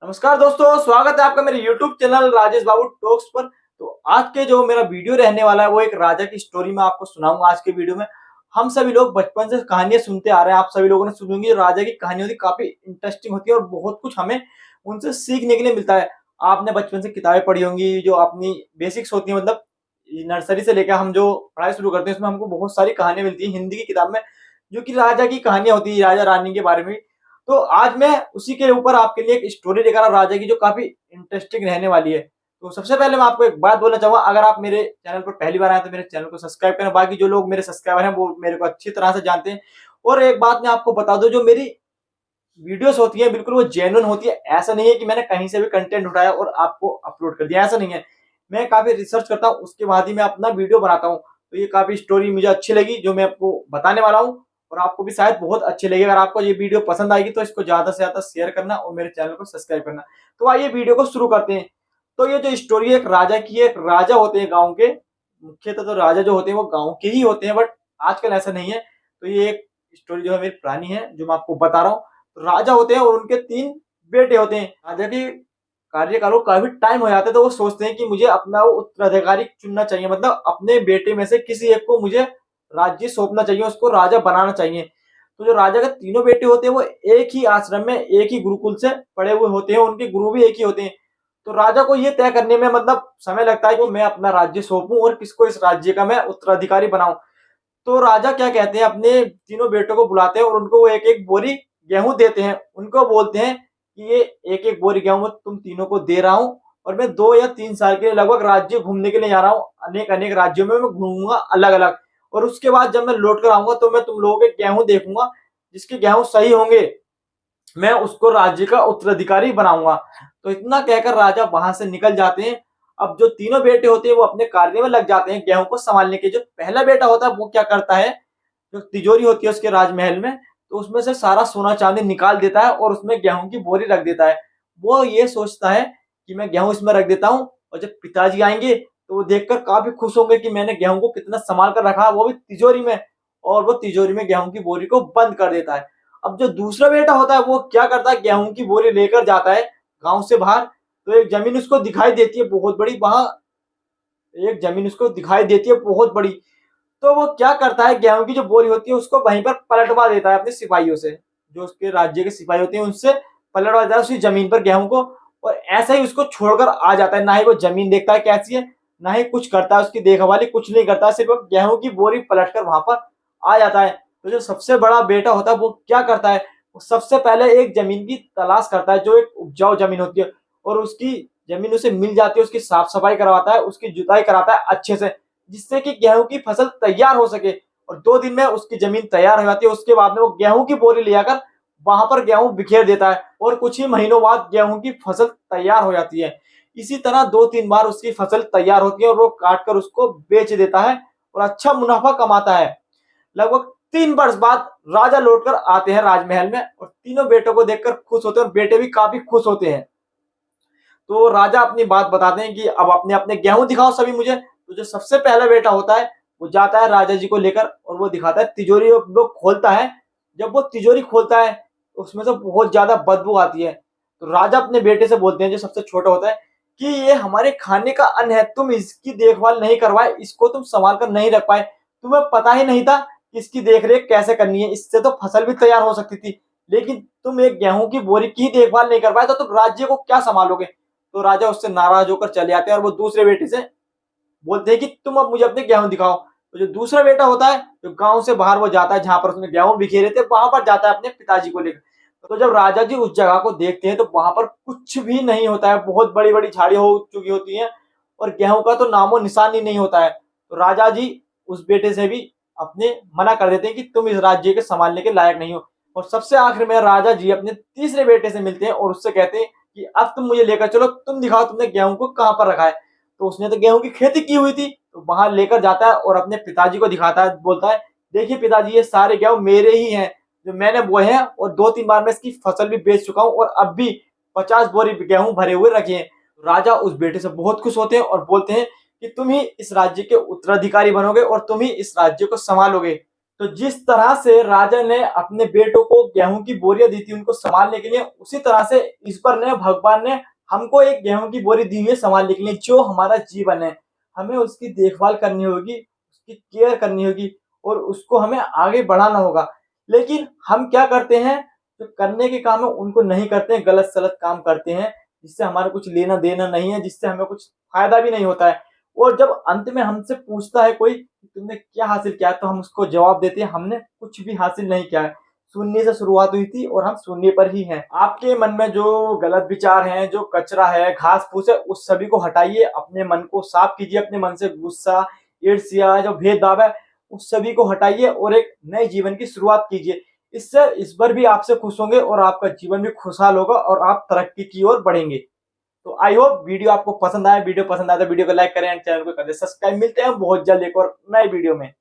नमस्कार दोस्तों, स्वागत है आपका मेरे YouTube चैनल राजेश बाबू टॉक्स पर। तो आज के जो मेरा वीडियो रहने वाला है वो एक राजा की स्टोरी मैं आपको सुनाऊंगा। आज के वीडियो में हम सभी लोग बचपन से कहानियां सुनते आ रहे हैं, आप सभी लोगों ने सुनी होंगी। राजा की कहानी होती है, काफी इंटरेस्टिंग होती है और बहुत कुछ हमें उनसे सीखने के लिए मिलता है। आपने बचपन से किताबें पढ़ी होंगी जो अपनी बेसिक्स होती है, मतलब नर्सरी से लेकर हम जो पढ़ाई शुरू करते हैं उसमें हमको बहुत सारी कहानियां मिलती है हिंदी की किताब में, जो कि राजा की कहानियां होती है, राजा रानी के बारे में। तो आज मैं उसी के ऊपर आपके लिए एक स्टोरी लेकर आया राजा की, जो काफी इंटरेस्टिंग रहने वाली है। तो सबसे पहले मैं आपको एक बात बोलना चाहूंगा, अगर आप मेरे चैनल पर पहली बार आए तो मेरे चैनल को सब्सक्राइब करें। बाकी जो लोग मेरे सब्सक्राइबर हैं वो मेरे को अच्छी तरह से जानते हैं। और एक बात मैं आपको बता दूं, जो मेरी वीडियोस होती है बिल्कुल वो जेन्युइन होती है। ऐसा नहीं है कि मैंने कहीं से भी कंटेंट उठाया और आपको अपलोड कर दिया, ऐसा नहीं है। मैं काफी रिसर्च करता हूँ, उसके बाद ही मैं अपना वीडियो बनाता हूँ। तो ये काफी स्टोरी मुझे अच्छी लगी जो मैं आपको बताने वाला हूँ, और आपको भी शायद बहुत अच्छी लगी। अगर आपको ये वीडियो पसंद आएगी तो इसको ज्यादा से ज्यादा शेयर करना और मेरे चैनल को सब्सक्राइब करना। तो आइए वीडियो को शुरू करते हैं। तो ये जो स्टोरी है एक राजा की है। एक राजा होते हैं गाँव के, मुख्यतः तो राजा जो होते हैं वो गाँव के ही होते हैं, बट आजकल ऐसा नहीं है। तो ये एक स्टोरी जो है मेरी पुरानी है जो मैं आपको बता रहा हूँ। राजा होते हैं और उनके 3 बेटे होते हैं। राजा के कार्यकाल को काफी टाइम हो जाता है, तो वो सोचते हैं कि मुझे अपना वो उत्तराधिकारी चुनना चाहिए, मतलब अपने बेटे में से किसी एक को मुझे राज्य सौंपना चाहिए, उसको राजा बनाना चाहिए। तो जो राजा के तीनों बेटे होते हैं वो एक ही आश्रम में, एक ही गुरुकुल से पढ़े हुए होते हैं, उनके गुरु भी एक ही होते हैं। तो राजा को ये तय करने में मतलब समय लगता है कि मैं अपना राज्य सौंपूं और किसको इस राज्य का मैं उत्तराधिकारी बनाऊं। तो राजा क्या कहते हैं, अपने तीनों बेटों को बुलाते हैं और उनको वो एक एक बोरी गेहूं देते हैं। उनको बोलते हैं कि ये एक एक बोरी गेहूं तुम तीनों को दे रहा हूं, और मैं 2 या 3 साल के लिए लगभग राज्य घूमने के लिए जा रहा हूँ। अनेक अनेक राज्यों में मैं घूमूंगा अलग अलग, और उसके बाद जब मैं लौट कर आऊंगा तो मैं तुम लोगों के गेहूं देखूंगा, जिसके गेहूं सही होंगे मैं उसको राज्य का उत्तराधिकारी बनाऊंगा। तो इतना कहकर राजा वहां से निकल जाते हैं। अब जो तीनों बेटे होते हैं वो अपने कार्य में लग जाते हैं गेहूं को संभालने के। जो पहला बेटा होता है वो क्या करता है, जो तिजोरी होती है उसके राजमहल में, तो उसमें से सारा सोना चांदी निकाल देता है और उसमें गेहूं की बोरी रख देता है। वो ये सोचता है कि मैं गेहूं इसमें रख देता हूँ, और जब पिताजी आएंगे तो वो देखकर काफी खुश होंगे कि मैंने गेहूं को कितना संभाल कर रखा, वो भी तिजोरी में। और वो तिजोरी में गेहूं की बोरी को बंद कर देता है। अब जो दूसरा बेटा होता है वो क्या करता है, गेहूं की बोरी लेकर जाता है गांव से बाहर। तो एक जमीन उसको दिखाई देती है बहुत बड़ी, वहां एक जमीन उसको दिखाई देती है बहुत बड़ी। तो वो क्या करता है, गेहूं की जो बोरी होती है उसको वहीं पर पलटवा देता है अपने सिपाहियों से, जो उसके राज्य के सिपाही होते हैं उनसे पलटवा देता है उसी जमीन पर गेहूं को। और ऐसे ही उसको छोड़कर आ जाता है। ना ही वो जमीन देखता है कैसी है, ना ही कुछ करता है उसकी देखभाली, कुछ नहीं करता, सिर्फ गेहूं की बोरी पलट कर वहां पर आ जाता है। तो जो सबसे बड़ा बेटा होता है वो क्या करता है, वो सबसे पहले एक जमीन की तलाश करता है जो एक उपजाऊ जमीन होती है, और उसकी जमीन उसे मिल जाती है, उसकी साफ सफाई करवाता है, उसकी जुताई कराता है अच्छे से, जिससे कि गेहूं की फसल तैयार हो सके। और 2 दिन में उसकी जमीन तैयार हो जाती है। उसके बाद में वो गेहूं की बोरी ले आकर वहां पर गेहूं बिखेर देता है, और कुछ ही महीनों बाद गेहूं की फसल तैयार हो जाती है। इसी तरह 2-3 बार उसकी फसल तैयार होती है और वो काट कर उसको बेच देता है और अच्छा मुनाफा कमाता है। लगभग 3 वर्ष बाद राजा लौटकर आते हैं राजमहल में, और तीनों बेटों को देखकर खुश होते हैं और बेटे भी काफी खुश होते हैं। तो राजा अपनी बात बताते हैं कि अब अपने अपने गेहूं दिखाओ सभी मुझे। तो जो सबसे पहला बेटा होता है वो जाता है राजा जी को लेकर और वो दिखाता है तिजोरी, वो खोलता है। जब वो तिजोरी खोलता है उसमें से बहुत ज्यादा बदबू आती है। तो राजा अपने बेटे से बोलते हैं, जो सबसे छोटा होता है, कि ये हमारे खाने का अन्न है, तुम इसकी देखभाल नहीं करवाए, इसको तुम संभाल कर नहीं रख पाए, तुम्हें पता ही नहीं था कि इसकी देखरेख कैसे करनी है, इससे तो फसल भी तैयार हो सकती थी, लेकिन तुम एक गेहूं की बोरी की देखभाल नहीं कर पाए, तो तुम राज्य को क्या संभालोगे। तो राजा उससे नाराज होकर चले जाते हैं और वो दूसरे बेटे से बोलते हैं कि तुम अब मुझे अपने गेहूं दिखाओ। तो जो दूसरा बेटा होता है, जो गांव से बाहर वो जाता है जहां पर उसने गेहूं बिखेरे थे, वहां पर जाता है अपने पिताजी को लेकर। तो जब राजा जी उस जगह को देखते हैं तो वहां पर कुछ भी नहीं होता है, बहुत बड़ी बड़ी झाड़ी हो चुकी होती है और गेहूं का तो नामो निशान ही नहीं होता है। तो राजा जी उस बेटे से भी अपने मना कर देते हैं कि तुम इस राज्य के संभालने के लायक नहीं हो। और सबसे आखिर में राजा जी अपने तीसरे बेटे से मिलते हैं और उससे कहते हैं कि अब तुम मुझे लेकर चलो, तुम दिखाओ तुमने गेहूं को कहां पर रखा है। तो उसने तो गेहूं की खेती की हुई थी, तो वहां लेकर जाता है और अपने पिताजी को दिखाता है, बोलता है देखिए पिताजी ये सारे गेहूं मेरे ही हैं, जो मैंने बोए हैं, और 2-3 बार मैं इसकी फसल भी बेच चुका हूँ और अब भी 50 बोरी गेहूं भरे हुए रखे हैं। राजा उस बेटे से बहुत खुश होते हैं और बोलते हैं कि तुम ही इस राज्य के उत्तराधिकारी बनोगे और तुम ही इस राज्य को संभालोगे। तो जिस तरह से राजा ने अपने बेटों को गेहूं की बोरियां दी थी उनको संभालने के लिए, उसी तरह से ईश्वर ने, भगवान ने हमको एक गेहूं की बोरी दी हुई है संभालने के लिए। जो हमारा जीवन है, हमें उसकी देखभाल करनी होगी, उसकी केयर करनी होगी और उसको हमें आगे बढ़ाना होगा। लेकिन हम क्या करते हैं, जो करने के काम है उनको नहीं करते हैं, गलत सलत काम करते हैं जिससे हमारा कुछ लेना देना नहीं है, जिससे हमें कुछ फायदा भी नहीं होता है। और जब अंत में हमसे पूछता है कोई कि तुमने क्या हासिल किया, तो हम उसको जवाब देते हैं हमने कुछ भी हासिल नहीं किया है। शून्य से शुरुआत हुई थी और हम शून्य पर ही हैं। आपके मन में जो गलत विचार हैं, जो कचरा है, घास फूस है, उस सभी को हटाइए, अपने मन को साफ कीजिए, अपने मन से गुस्सा, ईर्ष्या, जो भेदभाव है उस सभी को हटाइए और एक नए जीवन की शुरुआत कीजिए। इससे ईश्वर भी आपसे खुश होंगे और आपका जीवन भी खुशहाल होगा और आप तरक्की की ओर बढ़ेंगे। तो आई होप वीडियो आपको पसंद आया। वीडियो पसंद आया तो वीडियो को लाइक करें एंड चैनल को कर दें सब्सक्राइब। मिलते हैं बहुत जल्द एक और नए वीडियो में।